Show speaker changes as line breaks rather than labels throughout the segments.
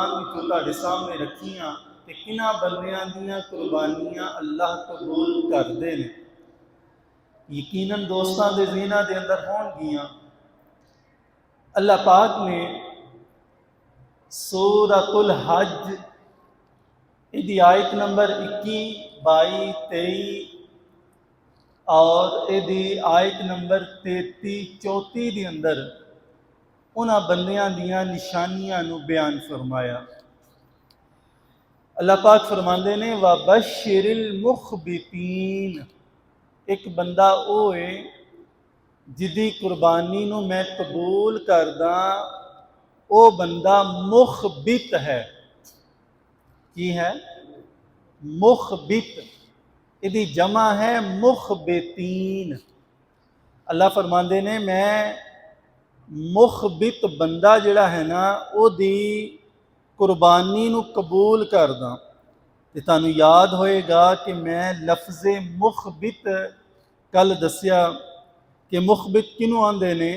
तुहाडे सामने रखियां ते किन्हां बंदियां दीयां कुर्बानियां अल्लाह कबूल करदे ने। यकीनन दोस्तां दे ज़हनां दे अंदर होणगियां अल्लाह पाक ने सूरतुल हज इहदी आयत नंबर 21, 22, 23 और इहदी आयत नंबर 33, 34 दे अंदर उन्हां बंदियां दीयां निशानियां नूं बयान फरमाया। अल्लाह पाक फरमांदे ने वबश्शिरिल मुखबितीन, एक बंदा वो है जिदी कुर्बानी नूं मैं कबूल करदा, वो बंदा मुखबित है। की है? मुखबित। इहदी जमा है मुखबितीन। अल्लाह फरमांदे ने मैं मुखबित बंदा जिहड़ा है ना ओदी कुर्बानी नूं कबूल करदा। ते तुहानूं याद होएगा कि मैं लफ्ज़े मुखबित कल दस्या कि मुखबित किनूं आंदे ने।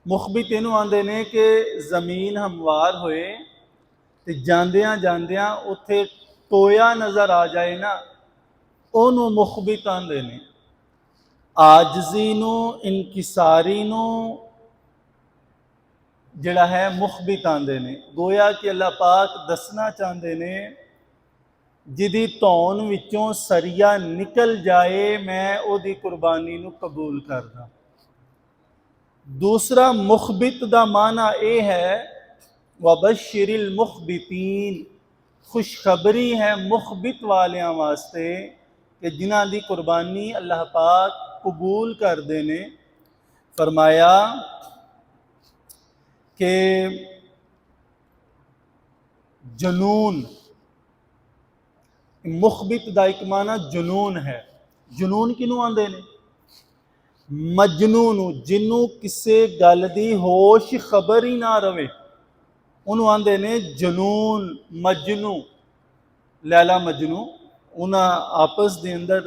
मुखबित इनू आंदे ने कि ज़मीन हमवार होए ते जांदियां जांदियां उत्थे टोया नज़र आ जाए ना, ओनू मुखबित आंदे ने। आजजी नू, इनकिसारी नू जिहड़ा है मुखबित आंदे ने। गोया कि अल्लाह पाक दसना चाहते ने जिदी धौन विचों सरिया निकल जाए मैं ओदी कुर्बानी नू कबूल करदा। दूसरा मुखबित दा माना ये है वबश्शिरिल मुखबितीन, खुशखबरी है मुखबित वालियां वास्ते कि जिन्हां दी कुर्बानी अल्लाह पाक कबूल करदे ने। फरमाया कि जुनून, मुखबित दा एक माना जुनून है। जुनून किनू आंदे ने? मजनू, जिन्हों किसी गल की होश खबर ही ना रवे उन्होंने आंदे ने जुनून। मजनू, लैला मजनू, उन्हें आपस के अंदर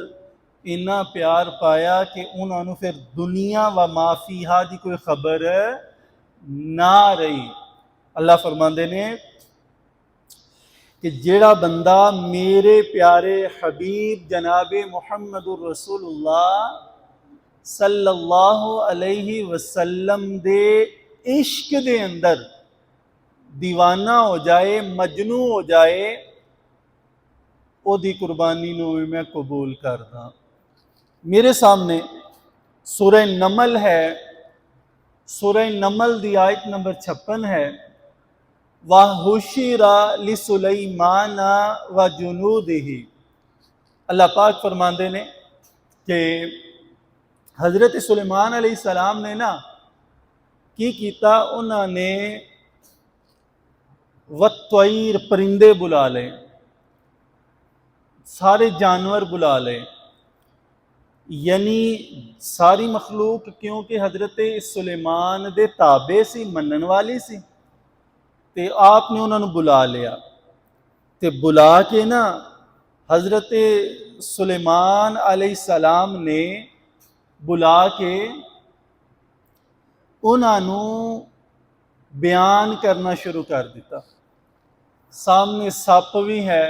इन्ना प्यार पाया कि उन्होंने फिर दुनिया व माफिहा की कोई खबर ना रही। अल्लाह फरमांदे ने कि जेड़ा बंदा मेरे प्यारे हबीब जनाबे मुहम्मदुर रसूलुल्लाह सल्लल्लाहु अलैहि वसल्लम दे इश्क दे अंदर दीवाना हो जाए, मजनू हो जाए, ओदी कुर्बानी नूं भी मैं कबूल करदा। मेरे सामने सूरह नमल है, सूरह नमल दी आयत नंबर 56 है। वहुशिरा लिसुलैमाना व जुनूदिही। अल्लाह पाक फरमांदे ने कि हज़रत सुलेमान अलैहिस्सलाम ने ना की कीता, उन्होंने वत्तैर परिंदे बुला ले, सारे जानवर बुला ले, यानी सारी मखलूक, क्योंकि हज़रत सुलेमान दे ताबे सी, मनन वाली सी, ते आपने उन्होंने बुला लिया। ते बुला के ना हज़रत सुलेमान अलैहिस्सलाम ने बुला के उन्होंने बयान करना शुरू कर दिता। सामने सप भी है,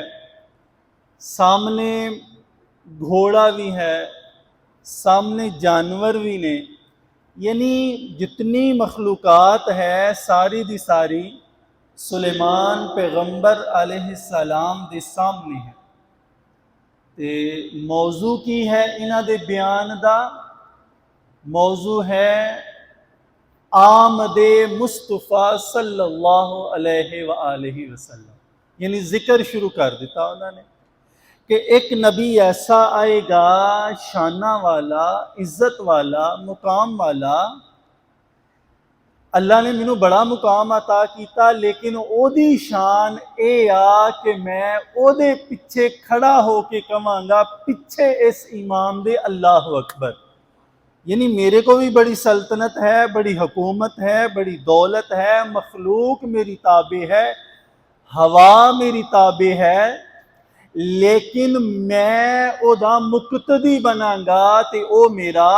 सामने घोड़ा भी है, सामने जानवर भी ने, यानी जितनी मखलूकात है सारी दी सारी सुलेमान पैगंबर अलैहिस्सलाम दे सामने है। ते मौजू की है इन्हां दे बयान दा? मौजू है आमदे मुस्तफ़ा सल्लल्लाहु अलैहि वसल्लम, यानी जिक्र शुरू कर दिता उन्होंने कि एक नबी ऐसा आएगा शाना वाला, इज्जत वाला, मुकाम वाला। अल्लाह ने मैनू बड़ा मुकाम अता किया, लेकिन ओदी शान ये आ कि मैं ओदे पिछे खड़ा होके कहांगा पिछे इस इमाम दे अल्लाहु अकबर। यानी मेरे को भी बड़ी सल्तनत है, बड़ी हुकूमत है, बड़ी दौलत है, मखलूक मेरी ताबे है, हवा मेरी ताबे है, लेकिन मैं ओदा मुक्तदी बनांगा ते ओ मेरा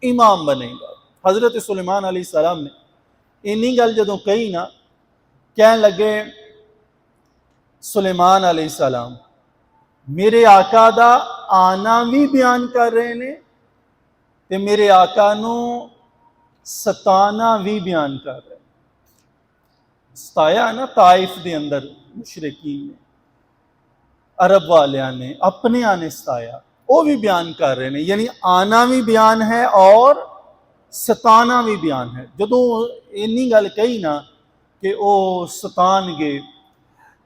इमाम बनेगा। हज़रत सुलेमान अलैहिस्सलाम ने इन्नी गल जदों कही ना कह लगे सुलेमान अलैहिस्सलाम मेरे आका दा आना भी बयान कर रहे ने ते मेरे आका नू सताना भी बयान कर रहे। सताया ना ताइफ दे अंदर मुशरिकीन ने, अरब वालियां ने, अपने आने सताया, वो भी बयान कर रहे हैं। यानी आना भी बयान है और सताना भी बयान है। जदों इन्नी गल कही ना कि वह सतान गए,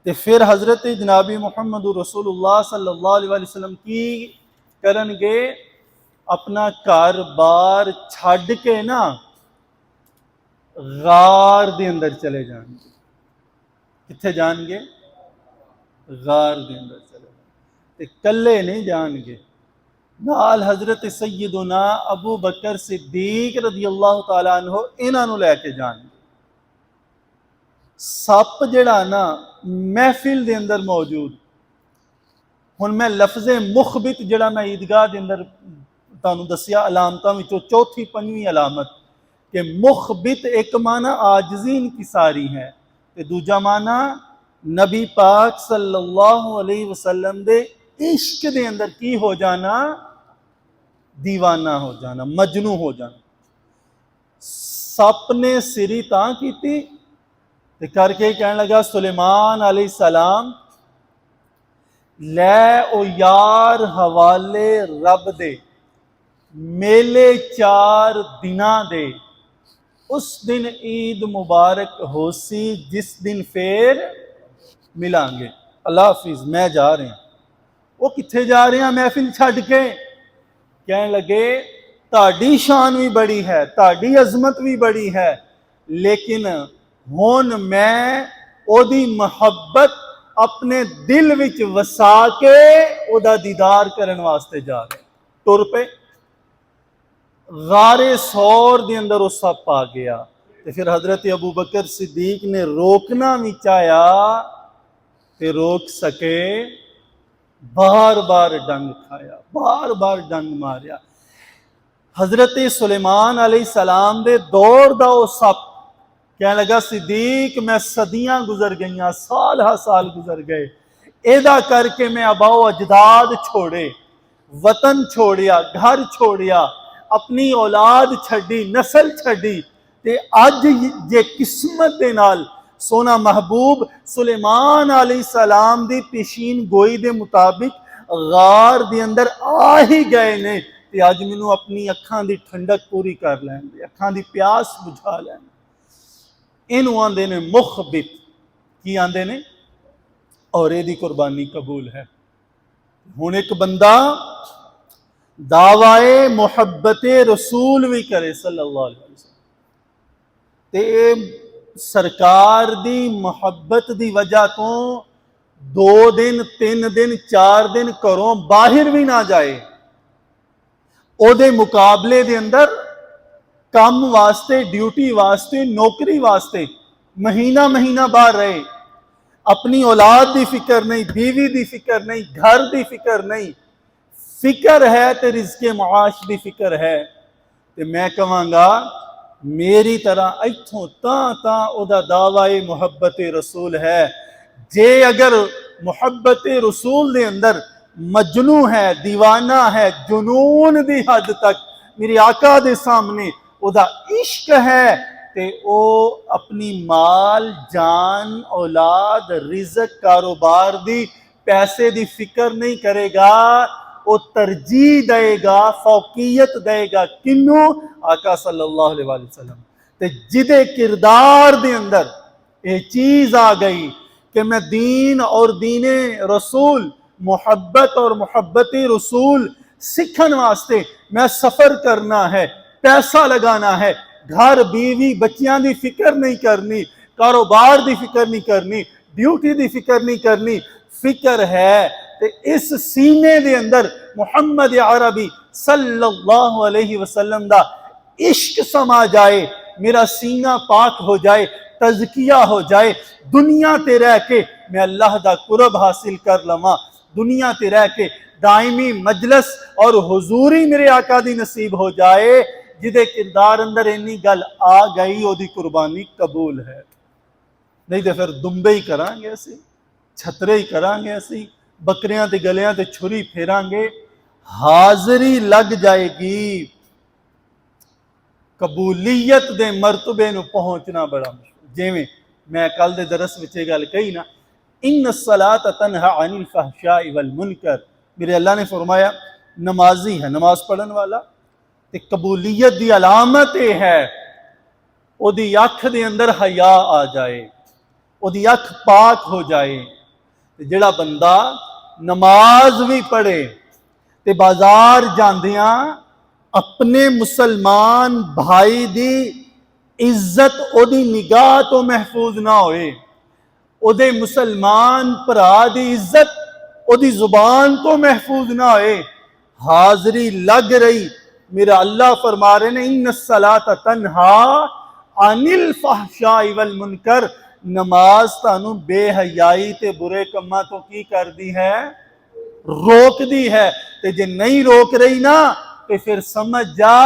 तो फिर हज़रत जनाबी मुहम्मद रसूलुल्लाह सल्लल्लाहु अलैहि वसल्लम की करनगे, अपना घर बार छड़ के ना गार दे अंदर चले जाएंगे। किथे जाएंगे? गार दे अंदर चले जाएंगे, कल्ले नहीं जाएंगे, नाल हज़रत सैयदुना अबू बकर सिद्दीक रज़ी अल्लाह तआला अन्हु इन्हां नूं लैके जाएंगे। सप जिहड़ा ना महफिल दे अंदर मौजूद, हुण मैं लफ्ज़े मुखबित जिहड़ा मैं ईदगाह दे अंदर तुहानूं दस्सिया अलामतां विचों चौथी पंजवीं अलामत कि मुखबित एक माना आजिज़ी इनकिसारी है, ते दूजा माना नबी पाक सल्लल्लाहु अलैहि वसल्लम दे इश्क दे अंदर की हो जाना, दीवाना हो जाना, मजनू हो जाना। सप ने सिरी तां कीती ते करके कहने लगा सुलेमान अलैहिस्सलाम लै ओ यार हवाले रब दे मेले 4 दिनां दे, उस दिन ईद मुबारक होसी जिस दिन फिर मिलांगे। अल्लाह हाफिज, मैं जा रहे हैं। वो किथे जा रहे हैं? महफिल छड़ के। कहने लगे ताड़ी शान भी बड़ी है, ताड़ी अजमत भी बड़ी है, लेकिन हुण मैं ओदी मोहब्बत अपने दिल विच वसा के ओदा दीदार करन वास्ते जा रहे। तुर पे गारे सौर दे अंदर वो सप आ गया, तो फिर हजरत अबू बकर सिद्दीक ने रोकना भी चाया ते रोक सके, बार बार डंग खाया, बार बार डंग मारिया। हजरत सुलेमान अलैहिस्सलाम दे दौर दा वो सप कहने लगा सिद्दीक मैं सदियां गुजर गई, साल हा साल गुजर गए, एदा करके मैं अबाओ अजदाद छोड़े, वतन छोड़िया, घर छोड़िया, अपनी औलाद छड़ी, नस्ल छड़ी, ते अज जे किस्मत दे नाल सोना महबूब सुलेमान अलैहिस्सलाम दी पेशीन गोई दे मुताबिक गार दे अंदर आ ही गए ने, ते अज मैनू अपनी अखां दी ठंडक पूरी कर लैन दे, अखां दी प्यास बुझा लैन। इनू आंदे ने मुखबित। की आंदे ने? और एदी कुर्बानी कबूल है। हुण एक बंदा दावाए मुहब्बते रसूल भी करे सल्लल्लाहु अलैहि वसल्लम, ते सरकार दी मुहब्बत दी वजह तो 2 दिन 3 दिन 4 दिन घरों बाहर भी ना जाए, ओदे मुकाबले दे अंदर काम वास्ते, ड्यूटी वास्ते, नौकरी वास्ते महीना महीना बाहर रहे, अपनी औलाद की फिक्र नहीं, बीवी की फिक्र नहीं, घर की फिक्र नहीं, फिक्र है तो रिज़्क़े मुआश की फिक्र है। तो मैं कहांगा मेरी तरह इत्थों तां ओदा दावाए मुहब्बत रसूल है। जे अगर मुहब्बत रसूल दे अंदर मजनू है, दीवाना है, जुनून दी हद तक मेरे आका दे सामने ओदा इश्क है, ते ओ अपनी माल जान औलाद रिज़्क़ कारोबार दी पैसे दी फिक्र नहीं करेगा, वो तरजीह देगा, फौकियत देगा किन्नू? आका सल्लल्लाहु अलैहि वसल्लम। ते जिदे किरदार दे अंदर ये चीज आ गई कि मैं दीन और दीने रसूल, मुहब्बत और मुहब्बत रसूल सीखन वास्ते मैं सफर करना है, पैसा लगाना है, घर बीवी बच्चियां दी फिक्र नहीं करनी, कारोबार दी फिक्र नहीं करनी, ड्यूटी दी फिक्र नहीं करनी, फिक्र है ते इस सीने दे अंदर मुहम्मद अरबी सल्लल्लाहु अलैहि वसल्लम दा इश्क समा जाए, मेरा सीना पाक हो जाए, तज़किया हो जाए, दुनिया ते रह के मैं अल्लाह दा कुर्ब हासिल कर लवां, दुनिया ते रह के दायमी मजलस और हुजूरी मेरे आका दी नसीब हो जाए। जिदे किरदार अंदर इन्नी गल आ गई, ओदी कुर्बानी कबूल है। नहीं तो फिर दुंबे ही करांगे असी, छतरे ही करांगे असी, बकरियां ते गलियां ते छुरी फेरांगे, हाजरी लग जाएगी। कबूलीयत दे मरतबे नूं पहुंचना बड़ा मुश्किल। जिवें मैं कल दे दरस विच ये गल कही ना, इन्न सलात तनहा अनिल फहशाई वल मुनकर, मेरे अल्लाह ने फरमाया नमाजी है, नमाज पढ़न वाला, ते कबूलियत की अलामत यह है ओदी अख दे अंदर हया आ जाए, ओदी अख पाक हो जाए। ते जिहड़ा बंदा नमाज भी पढ़े ते बाजार जांदियां अपने मुसलमान भाई दी इज्जत ओदी निगाह तो महफूज ना होए, ओदे मुसलमान भरा दी इज्जत ओदी जुबान तो महफूज ना होए, हाजरी लग रही, मेरा अल्लाह फरमा रहे ने इन्न सलात तन्हा अनिल फहशाई वल मुनकर, नमाज तानू बेहयाई ते बुरे कम्मा तो की कर दी है, रोक दी है। ते जे नहीं रोक रही ना तो फिर समझ जा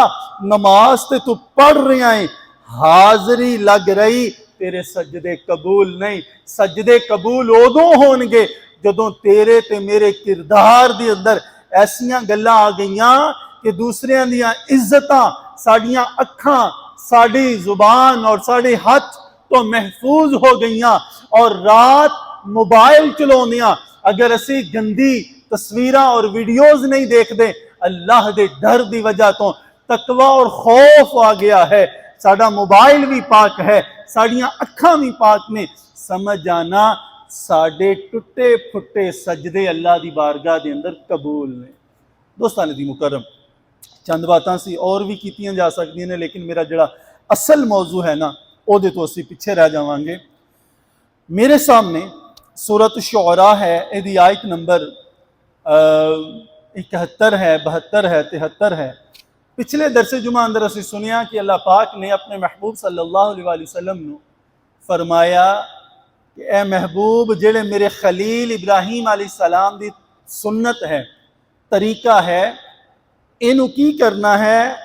नमाज ते तू पढ़ रहा है, हाजरी लग रही, तेरे सजदे कबूल नहीं। सजदे कबूल उदों होणगे जदों तेरे ते मेरे किरदार दे अंदर ऐसियां गल्लां आ गईयां कि दूसरियां दियां इज्जतां साडियां अखां, साडी जुबान और साडे हाथ तो महफूज हो गईयां। और रात मोबाइल चलाउंदियां अगर असी गंदी तस्वीरां और वीडियोज नहीं देखते, अल्लाह दे डर दी वजह तो तकवा और खौफ आ गया है, साडा मोबाइल भी पाक है, साडियां अखां भी पाक ने, समझ आना साडे टुटे फुटे सजदे अल्लाह दी बारगाह दे अंदर कबूल ने। दोस्तान दी मुकरम, चंद बातां सी और भी कीतियां जा सकदियां ने, लेकिन मेरा जिहड़ा असल मौजू है ना ओहदे तो असी पिछे रह जावांगे। मेरे सामने सूरत शुअरा है, इहदी आयत नंबर 71 है, 72 है, 73 है। पिछले दरसे जुमा अंदर असी सुनिया कि अल्लाह पाक ने अपने महबूब सल्लल्लाहु अलैहि वसल्लम नू फरमाया कि ए महबूब, जेड़े मेरे खलील इब्राहिम अलैहिस्सलाम दी सुन्नत है, तरीका है, इनू की करना है,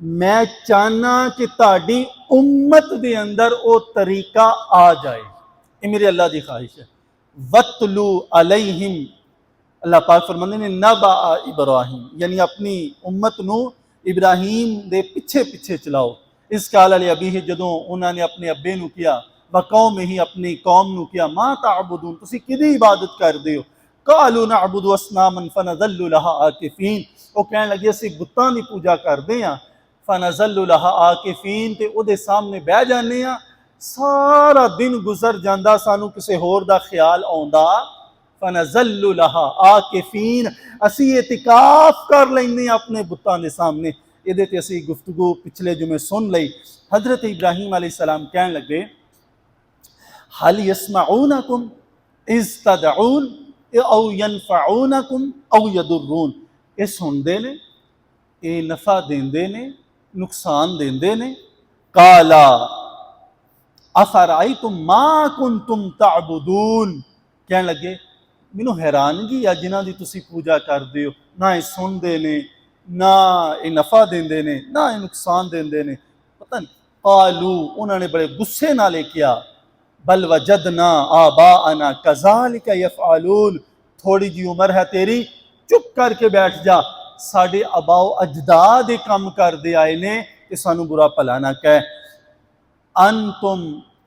मैं चाहना कि ताड़ी उम्मत दे अंदर वो तरीका आ जाए, ये मेरे अल्लाह की ख्वाहिश है। वतलू अलैहिम, अल्लाह पाक फरमाते ने नबा इब्राहिम, यानी अपनी उम्मत नू इब्राहिम दे पिछे पिछे चलाओ। इस काल अली अभी जदों उन्होंने अपने अब्बे नू किया, बकौम ही अपनी कौम नू किया, मा ताबुदून, तुसी किदी इबादत करदे हो, कालू नअबुदु असनामन फनज़ल्लु लहा आकिफीन, वो कहने लगे असी बुत्तां दी पूजा करदे हां, फनज़ल्लु लहा आकिफीन, ते ओदे सामने बह जाने हां, सारा दिन गुजर जांदा सानू किसे होर दा ख्याल आउंदा, फनज़ल्लु लहा आकिफीन, असी इतिकाफ कर लैंदे अपने बुत्तां दे सामने। इहदे ते असी गुफ्तगू पिछले जुमे सुन लई। हजरत इब्राहिम अलैहिस्सलाम कहने लगे हल यस्मऊनकुम इज़ तदऊन औ यनफऊनकुम औ यदुर्रून, ये सुनते ने, ये नफा देंदे ने, नुकसान देंदे ने। काला अफराइतुम मा कुंतुम ताबुदून, कहने लगे मैनू हैरानगी आ जिन्हां दी तुसी पूजा करदे हो, ना ये सुनते ने, ना ये नफा देंदे ने, ना ये नुकसान देंदे ने, पता नहीं। कालू, उन्होंने बड़े गुस्से नाल किया, बल वजदना आबाअना कज़ालिका यफ़अलून, थोड़ी जी उम्र है तेरी, चुप करके बैठ जा, साडे अबाओ अजदाद ये काम करदे आए ने, कि सानू बुरा भला ना कह। अंतुम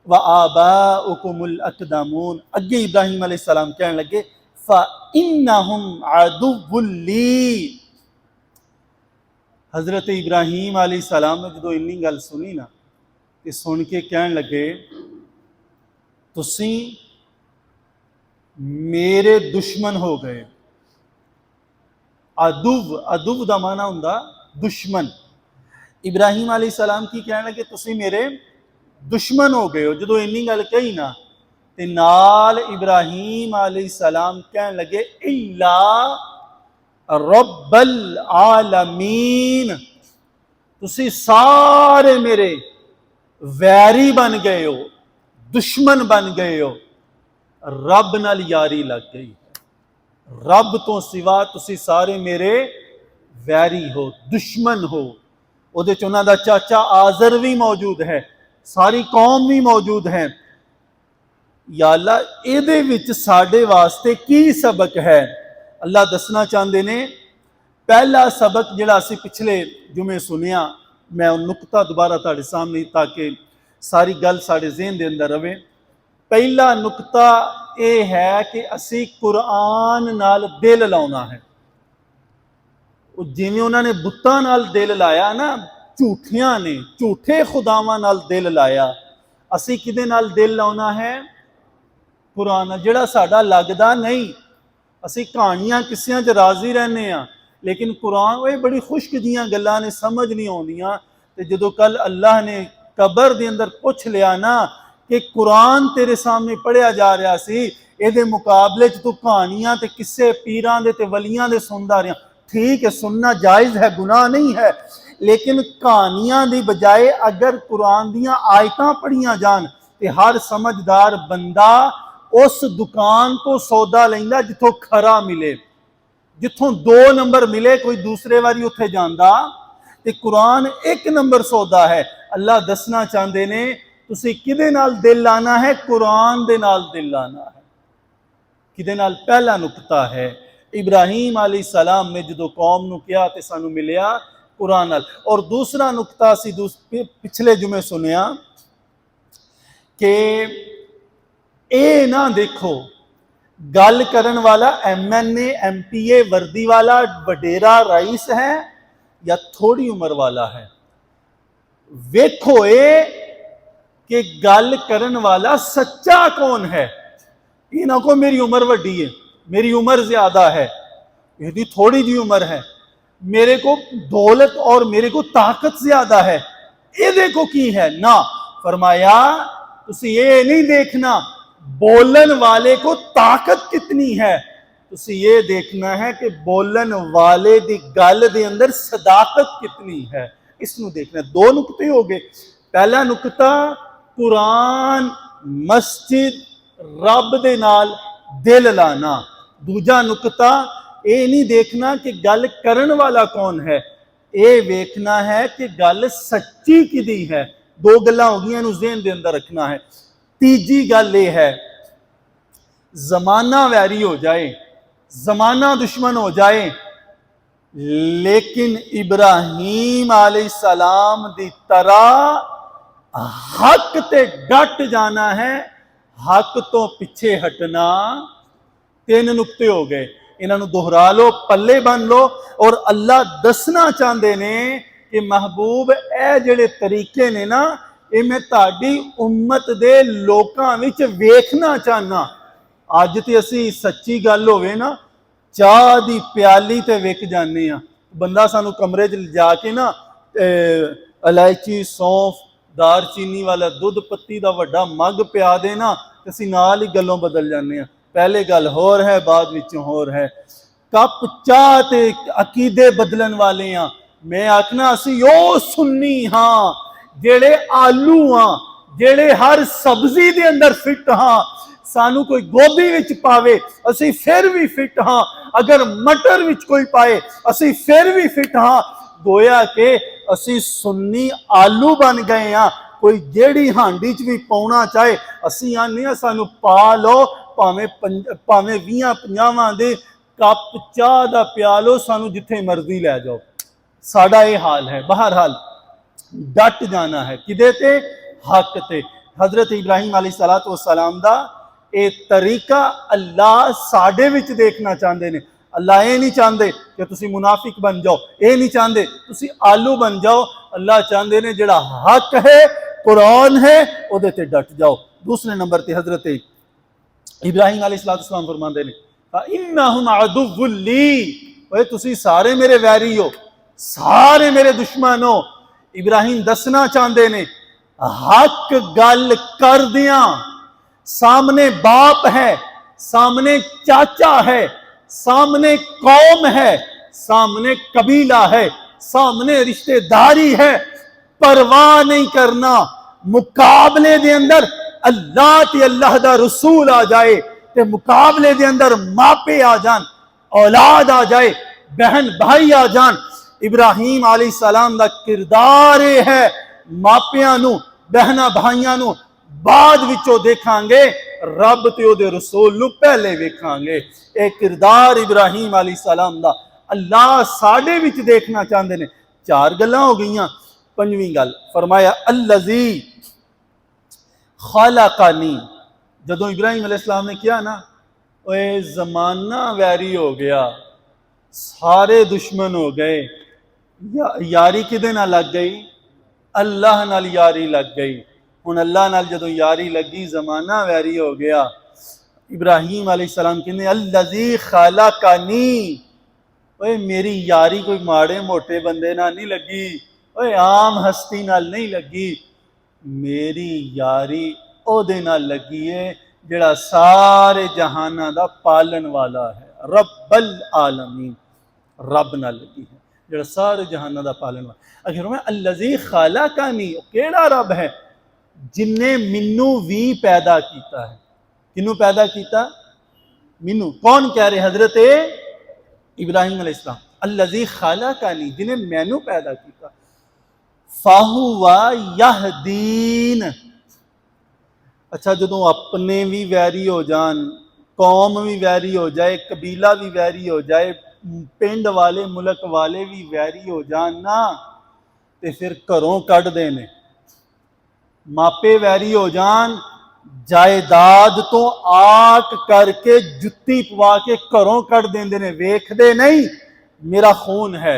व आबाउकुमुल अक़दमून, अगे इब्राहिम अलैहिस्सलाम कहने लगे फ़इन्नहुम अदुव्वुल ली। हज़रत इब्राहिम अलैहिस्सलाम ने जो इन्नी गल सुनी ना, कि सुन के कहने लगे तुसी मेरे दुश्मन हो गए। अदुव, अदुव दा माना हुंदा दुश्मन। इब्राहिम अलैहिस्सलाम की कहने लगे तुसी मेरे दुश्मन हो गए हो। जो इन्नी गल कही ना, ते नाल इब्राहिम अलैहिस्सलाम कहने लगे इल्ला रब्बल आलमीन, तुसी सारे मेरे वैरी बन गए हो, दुश्मन बन गए हो, रब नाल यारी लग गई, रब तो सिवा तुसी सारे मेरे वैरी हो, दुश्मन हो। उहदे च उन्हां दा चाचा आज़र भी मौजूद है, सारी कौम भी मौजूद है। या अल्लाह ਇਹਦੇ ਵਿੱਚ ਸਾਡੇ ਵਾਸਤੇ ਕੀ ਸਬਕ ਹੈ। ਅੱਲਾਹ ਦੱਸਣਾ ਚਾਹੁੰਦੇ ਨੇ। ਪਹਿਲਾ ਸਬਕ ਜਿਹੜਾ ਅਸੀਂ ਪਿਛਲੇ ਜੁਮੇ ਸੁਨਿਆ, ਮੈਂ ਉਹ ਨੁਕਤਾ ਦੁਬਾਰਾ ਤੁਹਾਡੇ ਸਾਹਮਣੇ ताकि सारी गल साढ़े ज़हन के अंदर रहे। पहला नुकता यह है कि असी कुरान नाल दिल लाना है। जिवें उन्होंने बुत्तां नाल दिल लाया ना, झूठियां ने झूठे खुदावां नाल दिल लाया, असी किदे नाल दिल लाना है? कुरान। जिहड़ा साडा लगदा नहीं, असी कहानियां किस्सियां च राजी रहने आ, लेकिन कुरान वो बड़ी खुश्क जियां गल्लां ने, समझ नहीं आउंदियां। ते जदों कल अल्लाह ने कबर के अंदर पूछ लिया ना कि कुरान तेरे सामने पढ़िया जा रहा सी, इहदे मुकाबले च तू कहानियां ते किस्से पीरां दे ते वलियां दे सुनदा रहा। ठीक है, सुनना जायज़ है, गुनाह नहीं है, लेकिन कहानियां दी बजाय अगर कुरान दियां आयतां पढ़ियां जान तो हर समझदार बंदा उस दुकान तो सौदा लैंदा जिथों खरा मिले। जिथों 2 नंबर मिले कोई दूसरे वारी उत्थे जांदा। ते कुरान 1 नंबर सौदा है। अल्लाह दसना चाहते ने तुसी किदे नाल दिल लाना है? कुरान दे नाल दिल लाना है। किदे नाल? पहला नुकता है इब्राहिम अलैहिस्सलाम ने जो कौम नूं कहा ते सानू मिलिया कुरान नाल। और दूसरा नुकता असी पिछले जुमे सुनिया कि ए ना देखो, गल करन वाला MNA MPA वर्दी वाला वडेरा रईस है या थोड़ी उम्र वाला है। वेखो ये कि गल करन वाला सच्चा कौन है। ये ना को मेरी उम्र वड्डी है, मेरी उम्र ज्यादा है, यदि थोड़ी जी उम्र है, मेरे को दौलत और मेरे को ताकत ज्यादा है, ये देखो की है ना। फरमाया तुसी ये नहीं देखना बोलन वाले को ताकत कितनी है, तुसी ये देखना है कि बोलन वाले दी गल दे अंदर सदाकत कितनी है, इसनू देखना। 2 नुकते हो गए। पहला नुकता कुरान, मस्जिद, रब दे नाल दिल लाना। दूजा नुकता ये नहीं देखना कि गल करन वाला कौन है, ये वेखना है कि गल सच्ची किदी है। 2 गल्लां हो गईयां, ज़हन दे अंदर रखना है। तीजी गल ये है, जमाना वैरी हो जाए, जमाना दुश्मन हो जाए, लेकिन इब्राहीम अलैहिस्सलाम दी तरह हक ते डट जाना है, हक तो पीछे हटना। 3 नुकते हो गए, इन्हों दोहरा लो, पल्ले बन लो। और अल्लाह दसना चाहते ने कि महबूब ए जेड़े तरीके ने ना, ये मैं ताड़ी उम्मत दे लोकां विच वेखना चाहना। अज तो असी सच्ची गल होवे ना, चाह दी प्याली ते विक जाने आ। बंदा सानू कमरे च जाके ना इलायची, सौंफ, दारचीनी वाला दुध पत्ती दा वड्डा मग पिया दे ना, असी नाल ही गलों बदल जाने आ। पहले गल होर है, बाद विचों होर है। कप चाह ते अकीदे बदलन वाले आ। मैं आखना असी ओ सुन्नी हाँ जेड़े आलू हाँ, जेड़े हर सब्जी दे अंदर फिट हाँ। सानू कोई गोभी विच पावे असी फिर भी फिट हाँ, अगर मटर विच कोई पाए असी फिर भी फिट हाँ। गोया के असी सुन्नी आलू बन गए हाँ। कोई जेड़ी हांडी च भी पाउना चाहे असी आने सानू पा लो, भावें 20-50 दे कप चाह दा प्या लो, सानू जिथे मर्जी लै जाओ। साडा ये हाल है। बहरहाल डट जाना है किदे ते? हक ते। हजरत इब्राहिम अलैहिस्सलाम दा ये तरीका अल्लाह साडे विच देखना चाहते हैं। अल्लाह ये नहीं चाहते कि तुसी मुनाफिक बन जाओ, ये नहीं चाहते तुसी आलू बन जाओ। अल्लाह चाहते हैं जिहड़ा हक है, कुरान है, उहदे ते डट जाओ। दूसरे नंबर ते हजरत इब्राहिम अलैहिस्सलाम फरमाते हैं इन्नहुम अदुव्वुल ली, ओए तुसी सारे मेरे वैरी हो, सारे मेरे दुश्मन हो। इब्राहिम दसना चाहते ने हक गल कर दिया, सामने बाप है, सामने चाचा है, सामने कौम है, सामने कबीला है, सामने रिश्तेदारी है, परवाह नहीं करना। मुकाबले दे अंदर अल्लाह ते अल्लाह दा रसूल आ जाए, ते मुकाबले दे अंदर मापे आ जान, औलाद आ जाए, बहन भाई आ जान। इब्राहिम अलैहिस्सलाम दा किरदार है मापियां नू, बहना भाइयां नू बाद विचों देखांगे रब ते ओदे रसूल नूं पहले वेखांगे। ये किरदार इब्राहिम अलैहिस्सलाम दा अल्लाह साडे विच देखना चाहते हैं। चार गल्लां हो गईयां। पंजवीं गल फरमाया अल्लज़ी खलक़नी। जदों इब्राहिम अलैहिस्सलाम ने किया ना, ओए जमाना वैरी हो गया, सारे दुश्मन हो गए, यारी किदे नाल लग गई? अल्लाह नाल यारी लग गई। हुण अल्लाह नाल जदों यारी लगी, जमाना वैरी हो गया। इब्राहिम अलैहिस्सलाम कहंदे अल्लज़ी खलक़नी, ओए मेरी यारी कोई माड़े मोटे बंदे नाल नहीं लगी, ओए आम हस्ती नाल नहीं लगी, मेरी यारी ओदे नाल लगी है जिहड़ा सारे जहाना दा पालन वाला है, रब्बल आलमीन। रब नाल लगी है जिहड़ा सारे जहाना दा पालन वाला। अगर मैं अल्लज़ी खलक़नी, केड़ा रब है? जिन्ने मिन्नू भी पैदा किया है। किन्नू पैदा किया? मिन्नू। कौन कह रहे? हजरत इब्राहिम अलैहिस्सलाम। अल्लज़ी खलक़नी, जिन्हें मैनू पैदा किया। फाहुवा यहदीन। अच्छा, जदों अपने भी वैरी हो जान, कौम भी वैरी हो जाए, कबीला भी वैरी हो जाए, पिंड वाले मुल्क वाले भी वैरी हो जान ना, तो फिर घरों कढ़ देने। मापे वैरी हो जान, जायदाद तो आक करके जुत्ती पवा के घरों कढ़ देंदे ने। वेखदे नहीं मेरा खून है,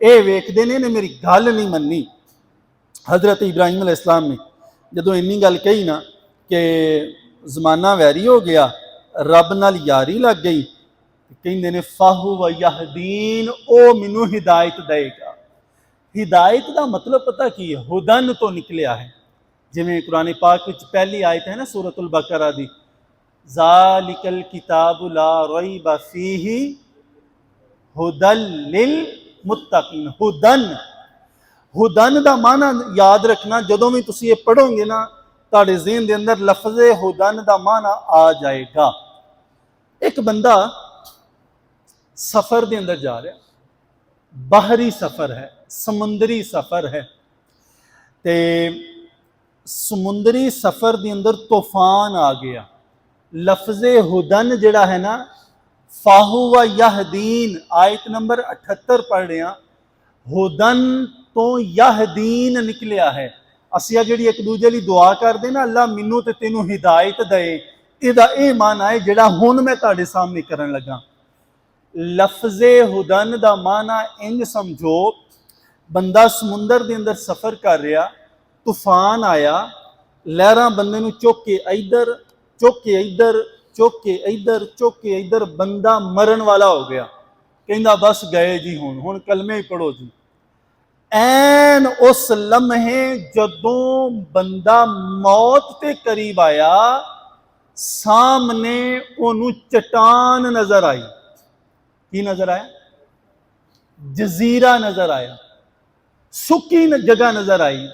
ये वेखदे ने मेरी गल नहीं मन्नी। हजरत इब्राहिम अलैहिस्सलाम ने जदों इन्नी गल कही ना कि जमाना वैरी हो गया, रब नाल यारी लग गई, कहंदे ने फाहु व यहदीन, ओ मैनू हिदायत देगा। हिदायत का मतलब पता की है? हुदन तो निकलिया है। जिवें कुरान पाक विच पहली आयत है ना सूरतुल बकरा दी, ज़ालिकल किताबु ला रैब फीही हुदल लिल मुत्तकीन। हुदन, हुदन का माना याद रखना, जदों भी तुसीं ये पढ़ोगे ना, तुहाडे ज़हन दे अंदर लफ्ज़े हुदन का माना आ जाएगा। एक बंदा सफर के अंदर जा रहा, बाहरी सफर है, समुंदरी सफर है, ते समुंदरी सफर के अंदर तूफान आ गया। लफ्ज़े हुदन जिहड़ा है ना, फाहु व यहदीन, आयत नंबर 78 पढ़ रहे हैं। हुदन तो यहदीन निकलिया है। असिया जिहड़ी एक दूजे लई दुआ करदे ना, अल्लाह मैनू ते तैनू हिदायत दे, इहदा इह माना है जिहड़ा हुण मैं तुहाडे सामने करन लगा। लफ्ज़े हुदन दा माना इंज समझो, बंदा समुंदर के अंदर सफर कर रहा, तूफान आया, लहरां बंदे नूं चुक के इधर, चुक के इधर, चुक के इधर, चुक के इधर, बंदा मरण वाला हो गया। कहंदा बस गए जी, हुण कलमे ही पढ़ो जी। ऐन उस लम्हे जदों बंदा मौत के करीब आया, सामने ओनू चट्टान नजर आई। की नजर आया? जजीरा नजर आया, सुकी जगह नजर आई,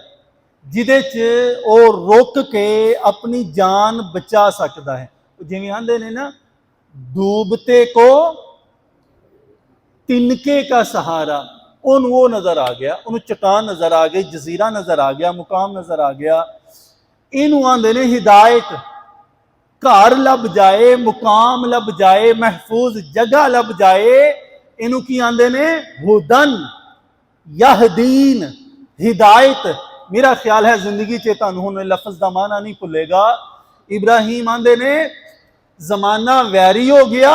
जिदे च ओ रुक के अपनी जान बचा सकता है। जिवें आंदे ने ना, डूबते को तिनके का सहारा, उन्होंने वो नजर आ गया, उन्होंने चट्टान नजर आ गई, जजीरा नजर आ गया, मुकाम नजर आ गया। इनू आंदे ने हिदायत। घर लभ जाए, मुकाम लभ जाए, महफूज जगह लभ जाए, इनू की आंदे ने? हुदन, यहदीन, हिदायत। मेरा ख्याल है जिंदगी च तुहानू हुण लफ्ज़ दा माना नहीं भुलेगा। इब्राहिम आंदे ने जमाना वैरी हो गया,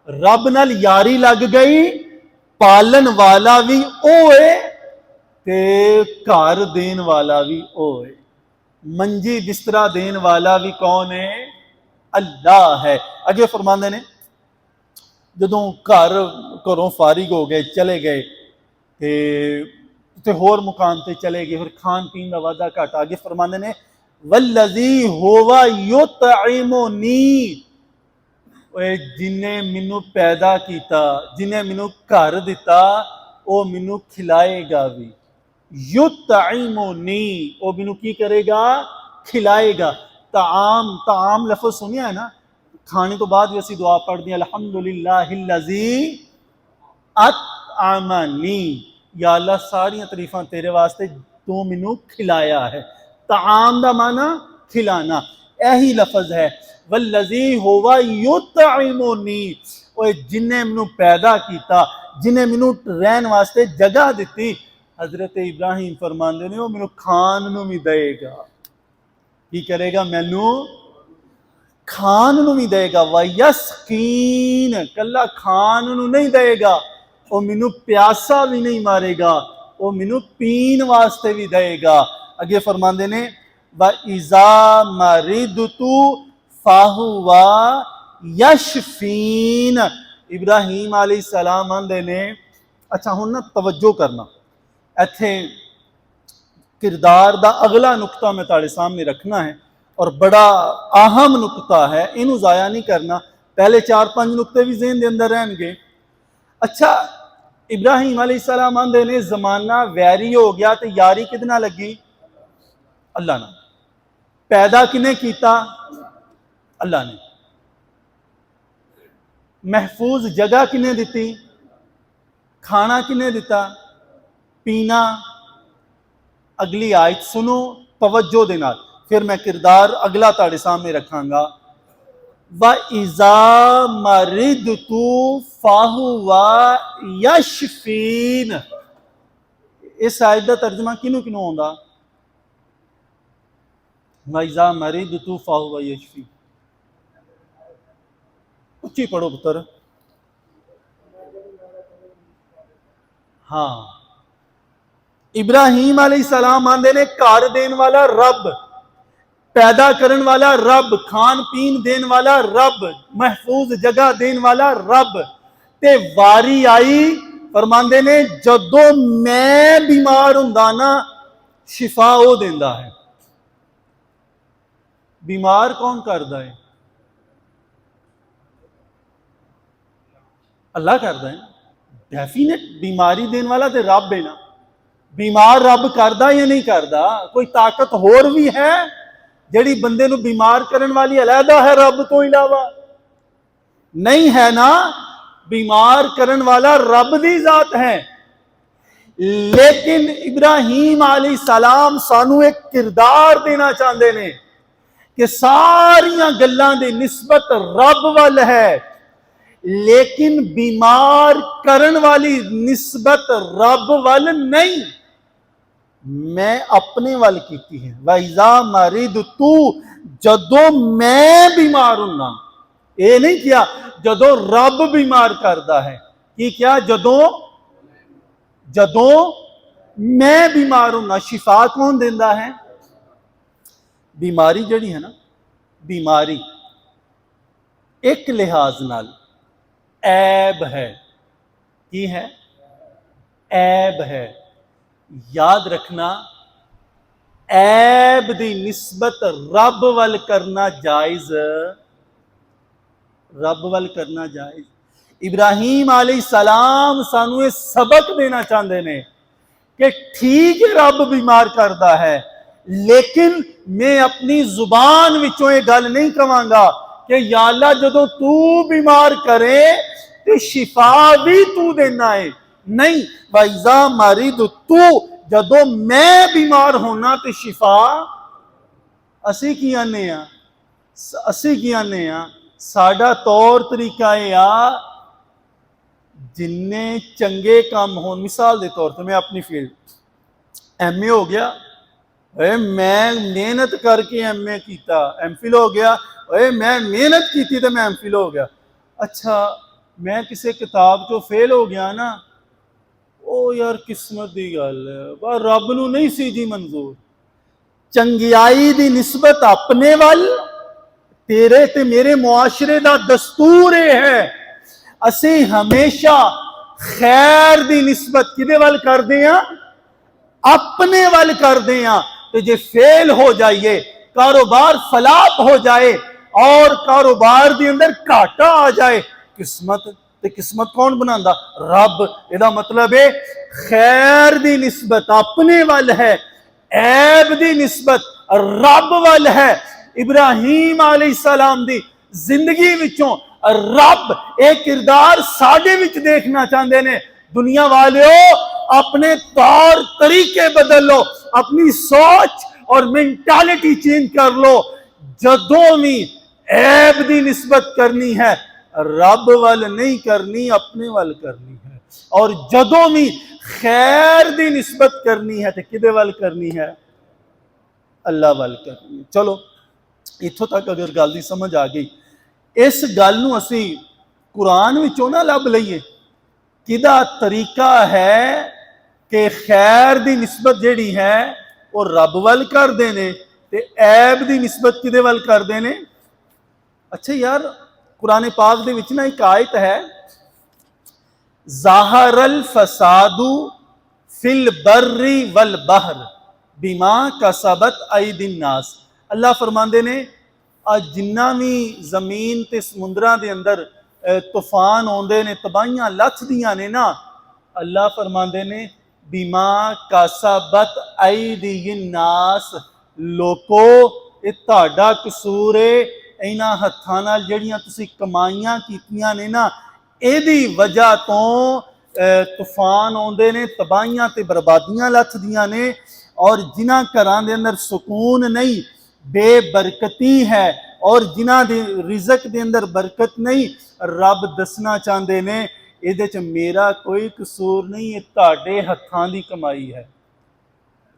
रब नाल यारी लग गई, पालन वाला भी ओए ते घर देन वाला भी ओए, मंजी बिस्तरा देन वाला भी कौन है? अल्लाह है। अगे फरमांदे ने जदों घरों फारिग हो गए, चले गए, ते होर मुकाम ते चले गए, फिर खान पीन का वादा घट आ गया। फरमांदे ने वल्लज़ी हुवा युतइमुनी, जिन्हें मैनू पैदा किया, जिन्हें मैनू घर दिता, वो मैनू खिलाएगा भी। युतइमुनी, वो मैनू की करेगा? खिलाएगा। ताम, ताम लफ्ज़ सुनिया है ना, खाने तो बाद भी असी दुआ पढ़ते हैं, अल्हम्दुलिल्लाहिल्लज़ी अतअमनी, या अल्लाह सारियां तरीफां तेरे वास्ते, तू मैनू खिलाया है। ताम दा माना खिलाना। यही लफज है, वल्लज़ी हुवा युतइमुनी, ओए जिन्हें मैनू पैदा किया, जिन्हें मैनू रहन वास्ते जगह दी। हजरत इब्राहिम फरमाते ने वो मैनू खान नू भी देगा। की करेगा? मैनू खान नू भी देगा। वयस्कीन, कला खान नू नहीं देगा, वो मैनू प्यासा भी नहीं मारेगा, वो मैनू पीन वास्ते भी देगा। अगे फरमाते ने व इज़ा मरिदतु फाहुवा यशफीन। इब्राहिम अलैहिस्सलाम आंदे ने, अच्छा हुण ना तवज्जो करना, इत्थे किरदार दा अगला नुकता मैं तुहाडे सामने रखना है और बड़ा अहम नुकता है, इनू जाया नहीं करना। पहले 4-5 नुकते भी ज़हन दे अंदर रहनगे। अच्छा, इब्राहिम अलैहिस्सलाम आंदे ने जमाना वैरी हो गया तो यारी कितना लगी? अल्लाह ने। पैदा किने कीता? अल्लाह ने। महफूज जगह किने दी? खाना किने दिता? पीना। अगली आयत सुनो तवज्जो दे नाल, फिर मैं किरदार अगला तुहाडे सामने रखांगा। व इज़ा मरिदतु फाहुवा यशफीन। इस आयत का तर्जमा किनू किनू आउंदा? व इज़ा मरिदतु फाहुवा यशफीन। उच्ची पढ़ो पुत्र। हाँ, इब्राहिम अलैहिस्सलाम आंदे ने घर देने वाला रब, पैदा करने वाला रब, खान पीन देने वाला रब, महफूज जगह देने वाला रब। ते वारी आई, फरमांदे ने जदों मैं बीमार हुंदा ना, शिफा वो देंदा है। बीमार कौन करदा है? अल्लाह करदा है। डेफिनेट बीमारी देने वाला तो रब है ना। बीमार रब करदा या नहीं करदा? कोई ताकत होर भी है जिहड़ी बंदे नूं बीमार करने वाली अलहदा है रब तो इलावा? नहीं है ना। बीमार करने वाला रब दी जात है। लेकिन इब्राहिम अलैहिस्सलाम सानू एक किरदार देना चाहते ने कि सारियां गल्लां दी निस्बत रब वल है, लेकिन बीमार करने वाली निस्बत रब वल नहीं, मैं अपने वल कीती है। वइज़ा मरिदतु, जदों मैं बीमार हुन्ना। ये नहीं किया जदों रब बीमार करता है। कि क्या? जदों मैं बीमार हुन्ना। शिफा कौन देंदा है? बीमारी जड़ी है ना, बीमारी एक लिहाज नाल ऐब है। की है? ऐब है। याद रखना, ऐब दी निस्बत रब वल करना जायज, रब वल करना जायज। इब्राहिम अलैहिस्सलाम सानू सबक देना चाहते ने कि ठीक है रब बीमार करता है, लेकिन मैं अपनी जुबान विचों ये गल नहीं कहांगा कि या अल्लाह जदों तू बीमार करे तो शिफा भी तू देना है। नहीं, वइज़ा मरिदतु, जदों मैं बीमार होना तो शिफा असी की आने आ, असी की आने आ। साडा तौर तरीका यह आ, जिन्ने चंगे काम हो, मिसाल के तौर पर मैं अपनी फील्ड MA हो गया, मैं मेहनत करके MA किया, MPhil हो गया, मैं मेहनत की तो मैं MPhil हो गया। अच्छा, मैं किसी किताब चो फेल हो गया ना, ओ यार किस्मत की गल है, रब नूं नहीं सी जी मंजूर। चंगियाई दी निस्बत अपने वल, तेरे ते मेरे मुआशरे दा दस्तूर है, असी हमेशा खैर दी निस्बत किदे वल करदे हां? अपने वल करदे हां। तो जे फेल हो जाइए, कारोबार फलाप हो जाए और कारोबार दे अंदर घाटा आ जाए, किस्मत ते किस्मत कौन बनांदा? रब। इहदा मतलब है खैर दी निस्बत अपने वल है, ऐब दी निस्बत रब वल है। इब्राहिम अलैहिस्सलाम दी जिंदगी विचों रब एक किरदार साडे विच देखना चाहते ने। दुनिया वालों, अपने तौर तरीके बदल लो, अपनी सोच और मेंटालिटी चेंज कर लो। जदों भी ऐब दी निस्बत करनी है रब वाल नहीं करनी, अपने वाल करनी है। और जदों भी खैर दी निस्बत करनी है तो किदे वाल करनी है? अल्लाह वाल करनी है। चलो इत्थों तक अगर गल दी समझ आ गई, इस गल नूं असीं कुरान विचों ना लभ लईए किदा तरीका है कि खैर दी निस्बत जिहड़ी है वो रब वाल करदे ने ते ऐब दी निस्बत किदे वाल करदे ने? अच्छा यार, कुरान पाक दे विच ना एक आयत है, ज़ाहरल फसादु फिल बर्री वल बहर बिमा कसबत अयदिन नास। अल्लाह फरमांदे ने जिन्ना भी जमीन ते समुद्रां दे अंदर तूफान आउंदे ने, तबाहियां लथदियां ने ना, अल्लाह फरमांदे ने बिमा कसबत अयदिन नास, लोको ये तुहाडा कसूर है, इन्हां हत्थां नाल जिहड़ियां तुसीं कमाईयां कीतियां ने ना, इहदी वजह तो तूफान आउंदे ने, तबाहियां ते बर्बादियां लथदियां ने। और जिन्हां घरां दे अंदर सुकून नहीं, बेबरकती है, और जिन्हां दे रिज़क दे अंदर बरकत नहीं, रब दसना चाहते ने इहदे च मेरा कोई कसूर नहीं, ये तुहाडे हत्थां दी कमाई है।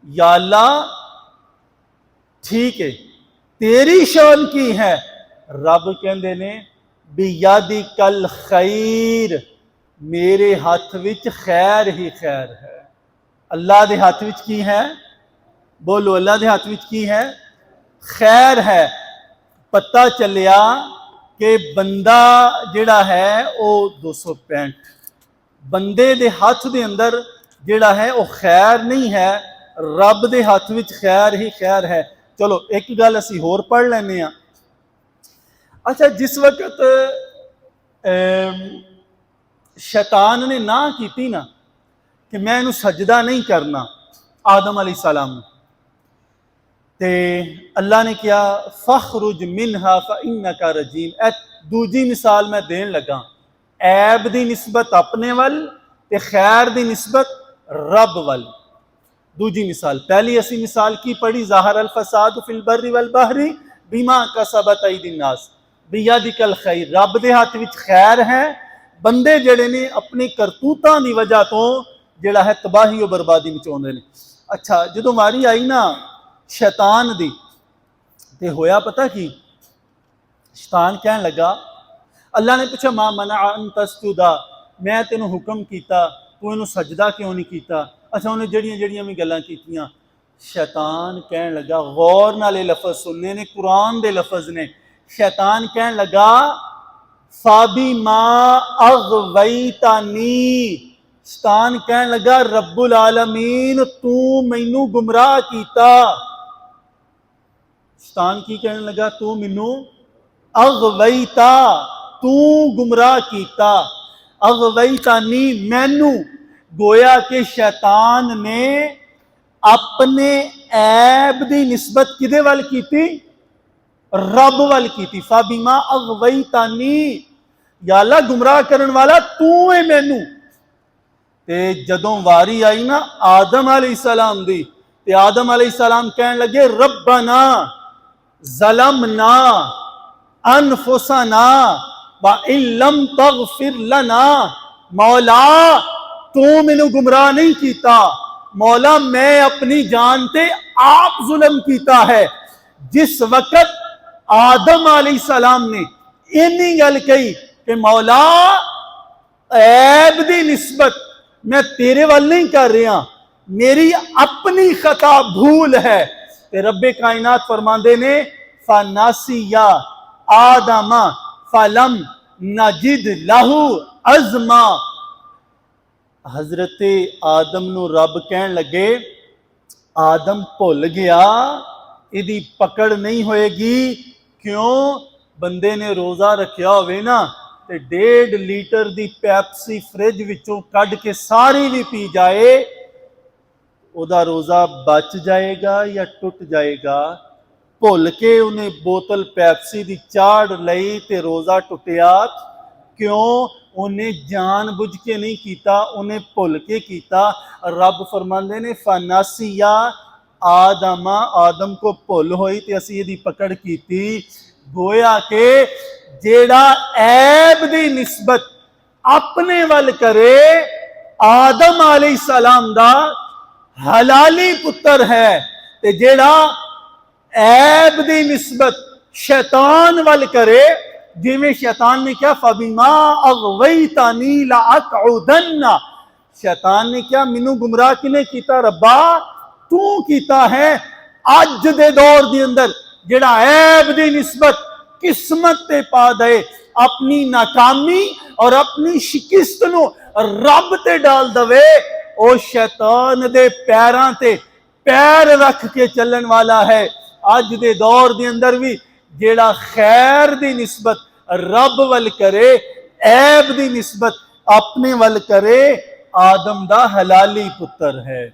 या अल्लाह ठीक है, तेरी शान की है? रब कहंदे ने बियादी कल खैर, मेरे हाथ विच खैर ही खैर है। अल्लाह दे हाथ विच की है? बोलो, अल्लाह दे हाथ विच की है? खैर है। पता चलिया कि बंदा जिहड़ा है वो 265, बंदे दे हाथ दे अंदर जिहड़ा है वो खैर नहीं है, रब दे हाथ विच खैर ही खैर है। चलो एक गल असीं होर पढ़ लैने आ। अच्छा, जिस वक्त शैतान ने ना की ना कि मैं इनू सजदा नहीं करना आदम अलैहिस्सलाम, ते अल्लाह ने कहा फखरुज मिनहा फइन्नका रजीम। ए दूजी मिसाल मैं देन लगा, ऐब दी निस्बत अपने वल ते खैर दी निस्बत रब वल। दूजी मिसाल, पहली असी मिसाल की पढ़ी, ज़ाहर अल फसाद फिल बर्री वल बहरी बिमा कसबत अयदिन नास बियदिकल खैर, रब दे हाथ विच खैर है, बंदे जिहड़े ने अपनी करतूतां दी वजह तो जिहड़ा है तबाही और बर्बादी विच आउंदे ने। अच्छा, जदों वारी आई ना शैतान दी, ते होया पता की? शैतान कहन लगा, अल्लाह ने पूछा मा मना अन तस्जुदा, मैं तेनों हुक्म किया, तू इनू सजदा क्यों नहीं किया? अच्छा, उन्हें जड़ियां जड़ियां भी गल्लां कीतियां। शैतान कहन लगा, गौर नाल लफज सुनने ने, कुरान दे लफज ने। शैतान कहन लगा फाबी मा अगवैतानी, शैतान कहन लगा रब्बुल आलमीन तू मैनू गुमराह कीता। शैतान की कहने लगा, तू मैनू अगवैता, तू गुमराह कीता। अगवैतानी, मैनू, गोया के शैतान ने अपने ऐब दी निस्बत किदे वाल कीती? रब वाल कीती। फाबिमा अगवैतानी, या अल्लाह गुमराह करन वाला तू है मैनू। ते जदों वारी आई ना आदम अलैहिस्सलाम दी, ते आदम अलैहिस्सलाम कहन लगे रब्बना ज़लमना अनफुसना व इल्लम तगफिर लना, मौला तू मैनू गुमराह नहीं किया, मौला मैं अपनी जान ते आप जुल्म किया है। जिस वक्त आदम अलैहिस्सलाम ने इन्नी गल कही कि मौला ऐब दी निस्बत मैं तेरे वाल नहीं कर रहा, मेरी अपनी खता भूल है, ते रब्बे कायनात फरमांदे ने फनासिया आदमा फलम नजिद लहू अज़मा। हजरत आदम नू रब कहन लगे आदम भुल गया, इहदी पकड़ नहीं होएगी। क्यों? बंदे ने रोज़ा रखिया होवे ना ते 1.5 लीटर दी पैप्सी फ्रिज विचों कढ़ के सारी भी पी जाए, ओदा रोज़ा बच जाएगा या टुट जाएगा? भुल के उन्हें बोतल पैप्सी दी चाड़ लई ते रोज़ा टुटिया। क्यों? उन्हें जान बुझ के नहीं किया, उन्हें भुल के किया। रब फरमांदे ने फनासिया आदम को भुल हुई ते असी इहदी पकड़ कीती। गोया के जेड़ा ऐब दी निस्बत अपने वल करे आदम अलैहिस्सलाम दा हलाली पुत्र है, ते जेड़ा ऐब दी निस्बत शैतान वल करे, जिवें शैतान ने क्या फबिमा अगवैतानी लाअक़उदन्ना, शैतान ने क्या मैनू गुमराह किने कीता रब्बा तू कीता है। अज दे दौर दे अंदर जेड़ा ऐब दी निस्बत किस्मत ते पा दे, अपनी नाकामी और अपनी शिकस्त नू रब ते डाल दवे, ओ शैतान दे पैरां ते पैर रख के चलन वाला है। अज दे दौर दे अंदर भी जेड़ा खैर दी निस्बत रब वल करे, ऐब दी निस्बत अपने वल करे, आदम दा हलाली पुत्र है।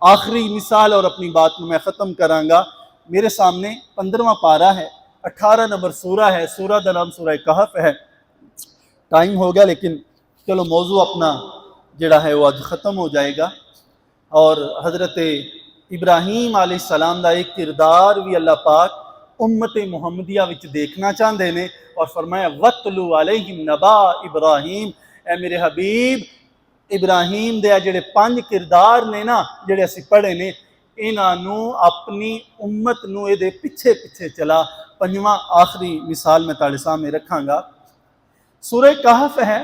आखिरी मिसाल और अपनी बात में मैं खत्म करांगा। मेरे सामने 15वां पारा है, 18 नंबर सूरा है, सूरा का नाम सूरा कहफ है। टाइम हो गया लेकिन चलो मौजू अपना जड़ा है वो आज ख़त्म हो जाएगा। और हज़रत इब्राहीम अलैहिस्सलाम का एक किरदार भी अल्लाह पाक उम्मत मुहम्मदिया विच देखना चाहते हैं और फरमाया वतलू अलैहिम नबा इब्राहीम, ए मेरे हबीब इब्राहीम दे जेड़े 5 किरदार ने ना जेड़े असीं पढ़े ने, इन्हां अपनी उम्मत नूं इहदे पिछे पिछे चला। 5वां आखिरी मिसाल मैं तुहाडे सामने रखांगा। सूरह कहफ है।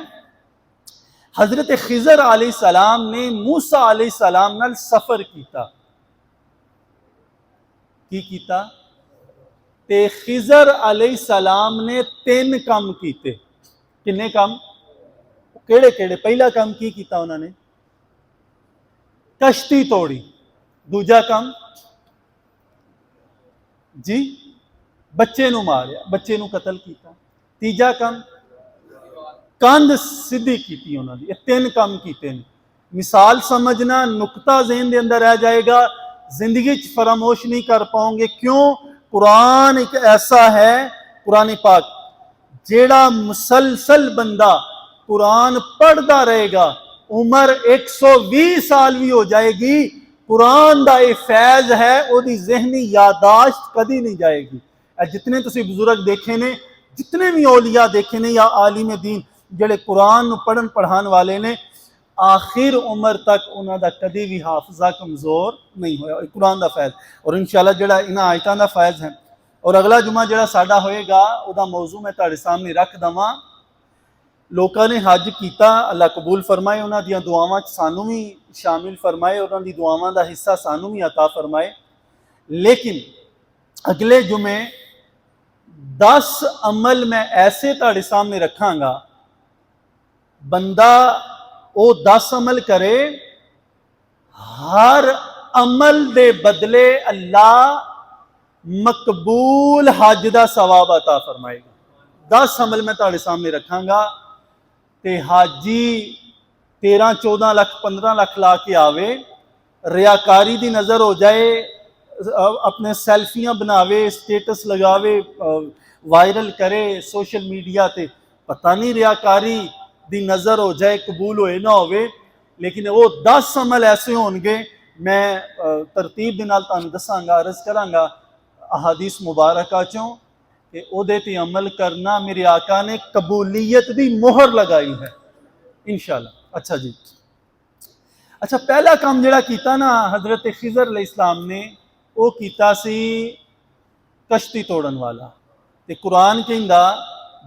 हजरत खिजर अलैहिस्सलाम ने मूसा अलैहिस्सलाम नाल सफर किया। की कीता? ते खिजर अलैहिस्सलाम ने 3 काम कीते। किन्ने काम? केड़े केड़े? पहला काम की कीता उन्होंने? कश्ती तोड़ी। दूजा काम जी बच्चे नूं मारिया, बच्चे नूं कतल किया। तीजा काम कंध सीधी की उन्होंने। ये 3 काम किए। मिसाल समझना, नुकता ज़हन के अंदर रह जाएगा, जिंदगी फरामोश नहीं कर पाओगे। क्यों? कुरान एक ऐसा है, कुरान पाक जेड़ा मुसलसल बंदा कुरान पढ़ता रहेगा, उम्र 120 साल भी हो जाएगी, कुरान का यह फैज है, उसकी जहनी यादाश्त कभी नहीं जाएगी। जितने तुसी बुजुर्ग देखे ने, जितने भी औलिया देखे ने या आलिम दीन जेड़े कुरान पढ़न पढ़ाने वाले ने, आखिर उम्र तक उन्होंने कभी भी हाफजा कमजोर नहीं होया। कुरान का फैज और इंशाअल्लाह जेड़ा इन्हां आयतां दा फैज है। और अगला जुमा जेड़ा साडा होएगा उहदा मौजू मैं तुहाडे सामने रख दवां। लोगों ने हज किया, अल्लाह कबूल फरमाए, उन्हां दियां दुआवां सानू भी शामिल फरमाए, उन्हां दी दुआवां दा हिस्सा सानू भी अता फरमाए। लेकिन अगले जुमे 10 अमल मैं ऐसे तुहाडे सामने रखांगा, बंदा वो 10 अमल करे, हर अमल दे बदले अल्लाह मकबूल हज का सवाब अता फरमाएगा। 10 अमल मैं तुहाडे सामने रखांगा ते हाजी 13-14 लाख 15 लाख ला के आवे, रियाकारी दी नज़र हो जाए, अपने सेल्फियां बनावे, स्टेटस लगावे, वायरल करे सोशल मीडिया ते, पता नहीं रियाकारी दी नज़र हो जाए, कबूल होए ना होवे। लेकिन वो 10 अमल ऐसे होंगे, मैं तरतीब दे नाल तुहानूं दसांगा, अर्ज करांगा अहादीस मुबारका चों कि उहदे ते अमल करना मेरे आका ने कबूलियत दी मोहर लगाई है इंशाअल्लाह। अच्छा जी, अच्छा पहला काम जिहड़ा कीता ना हजरत खिजर अलैहिस्सलाम ने, वो कीता सी कश्ती तोड़न वाला। ते कुरान कहंदा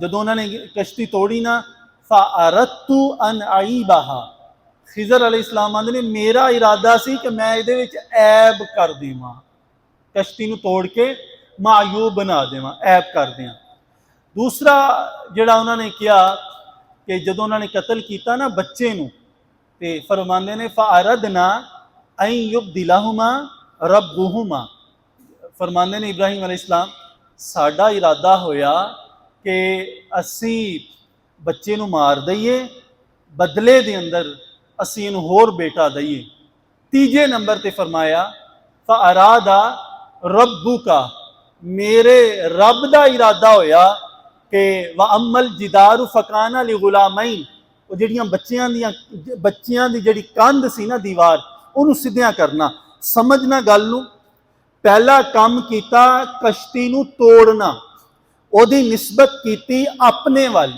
जदों उन्होंने कश्ती तोड़ी ना, फ़अरदतु अन अईबहा, खिजर अलैहिस्सलाम आंदे ने मेरा इरादा सी कि मैं इहदे विच ऐब कर देवां, कश्ती नूं तोड़ के मायूब बना देवां, ऐब कर दें। दूसरा जिहड़ा उन्होंने किया कि जदों उन्होंने कतल किया ना बच्चे नूं, ते फरमांदे ने फ़अरदना अन युब्दिलहुमा रब्बुहुमा, फरमांदे ने इब्राहीम अलैहिस्सलाम साडा इरादा होया कि असी बच्चे नूं मार दईए, बदले दे अंदर असी इनू होर बेटा दईए। तीजे नंबर ते फरमाया फ़अरादा रब्बुका, मेरे रब दा इरादा होया कि व अम्मल जिदारु फ़काना लिगुलामैन, वो जिहड़ियां बच्चियां दी जिहड़ी कंध सी ना दीवार, उन्होंने सीधियां करना। समझना गल नूं, पहला काम कीता कश्ती नूं तोड़ना, ओदी निस्बत कीती अपने वाल।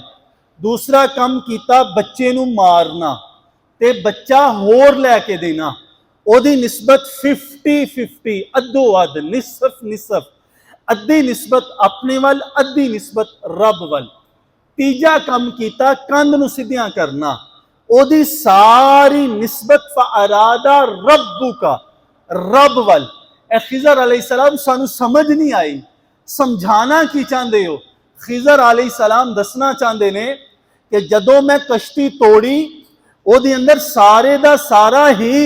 दूसरा काम कीता बच्चे नूं मारना ते बच्चा होर लैके देना, ओदी निस्बत 50-50, अद्धो अध, निसफ निसफ, अद्धी निस्बत अपने वाल, अद्धी निस्बत रब वाल। तीजा काम कीता कंध नूं सिद्धियां करना, ओदी सारी निस्बत फअरादा रब्बुका, रब वाल। खिजर अलैहिस्सलाम सानू समझ नहीं आई, समझाना की चाहते हो? खिजर अलैहिस्सलाम दसना चाहते ने कि जदों मैं कश्ती तोड़ी ओदे अंदर सारे दा सारा ही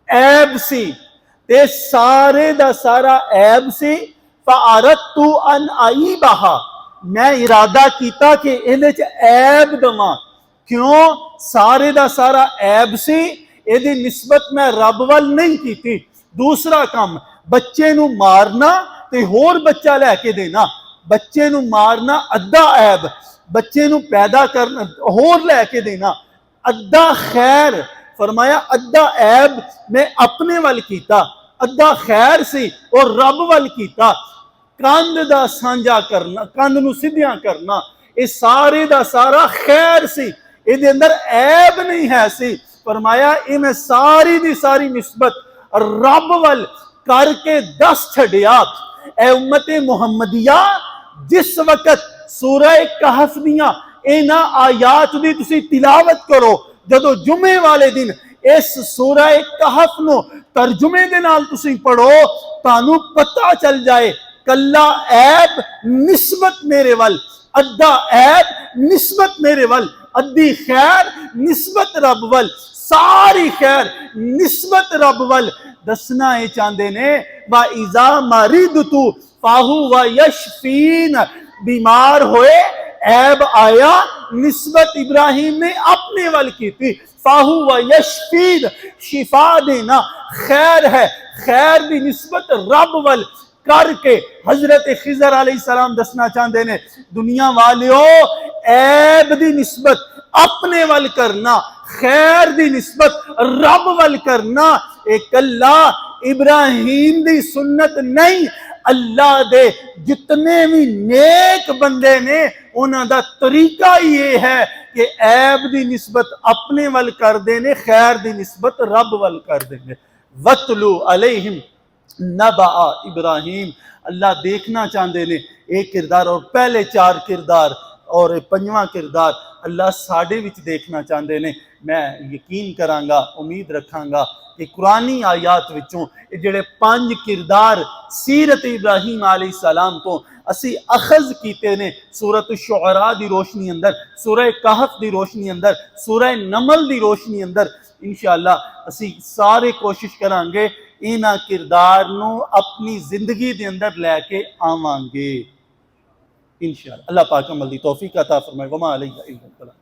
ऐब सी, ते सारे दा सारा ऐब सी। फअरदतु अन आईबहा, मैं इरादा किया कि इहदे च ऐब दवां। क्यों? सारे दा सारा ऐब सी, इहदी निस्बत मैं रब वाल नहीं की। दूसरा काम बच्चे नूं मारना ते होर बच्चा लैके देना, बच्चे नूं मारना अद्धा ऐब, बच्चे नूं पैदा करना होर लैके देना अद्धा खैर। फरमाया अद्धा ऐब मैं अपने वाल कीता, अद्धा खैर सी और रब वाल कीता। कंध दा सांझा करना, कंध नूं सिद्धियां करना, ये सारे दा सारा खैर सी, इहदे अंदर ऐब नहीं है सी। फरमाया ये मैं सारी दी सारी निस्बत रब वाल करके दस छड़िया। ए उम्मते मुहम्मदिया, जिस वक्त सूरह कहफ दियां इन्हां आयात दी तुसी तिलावत करो, जदों जुमे वाले दिन इस सूरह कहफ नो तर्जुमे दे नाल तुसी पढ़ो, तानू पता चल जाए कल्ला ऐब निस्बत मेरे वल, अद्धा ऐब निस्बत मेरे वल, अद्धी खैर निस्बत रब वल, सारी खैर निस्बत रब वल। दसना ये चाहते ने वा इजा मरिदतु फाहु व यशफीन, बीमार होए ऐब आया, निस्बत इब्राहिम ने अपने वल की थी। फाहु व यशफीन, शिफा देना खैर है, खैर दी निस्बत रब वल करके हजरत खिजर अलैहिस्सलाम दसना चाहते ने दुनिया वालियो, ऐब दी निस्बत अपने वल करना, खैर दी निस्बत रब वल करना, एक अल्लाह इब्राहिम दी सुन्नत नहीं। अल्लाह दे जितने भी नेक बंदे ने उन्हां दा तरीका ये है कि ऐब दी निस्बत अपने वल कर देने, खैर दी निस्बत रब वल कर देने। वतलु अलैहिम नबा इब्राहिम, अल्लाह देखना चाहते ने एक किरदार और पहले चार किरदार और पंजवां किरदार अल्लाह साडे विच देखना चाहते ने। मैं यकीन करांगा, उम्मीद रखांगा कि कुरानी आयात विचों जिहड़े पंज किरदार सीरत इब्राहिम अलैहिस्सलाम तो असी अखज़ कीते ने, सूरत शुअरा दी रोशनी अंदर, सूरह कहफ दी रोशनी अंदर, सूरह नमल दी रोशनी अंदर, इंशाअल्लाह असी सारे कोशिश करांगे इन्हां किरदार नूं अपनी जिंदगी दे अंदर लैके आवांगे इंशाअल्लाह। अल्लाह पाक अमल दी तौफीक अता फरमाए। वमा अलैना इल्ला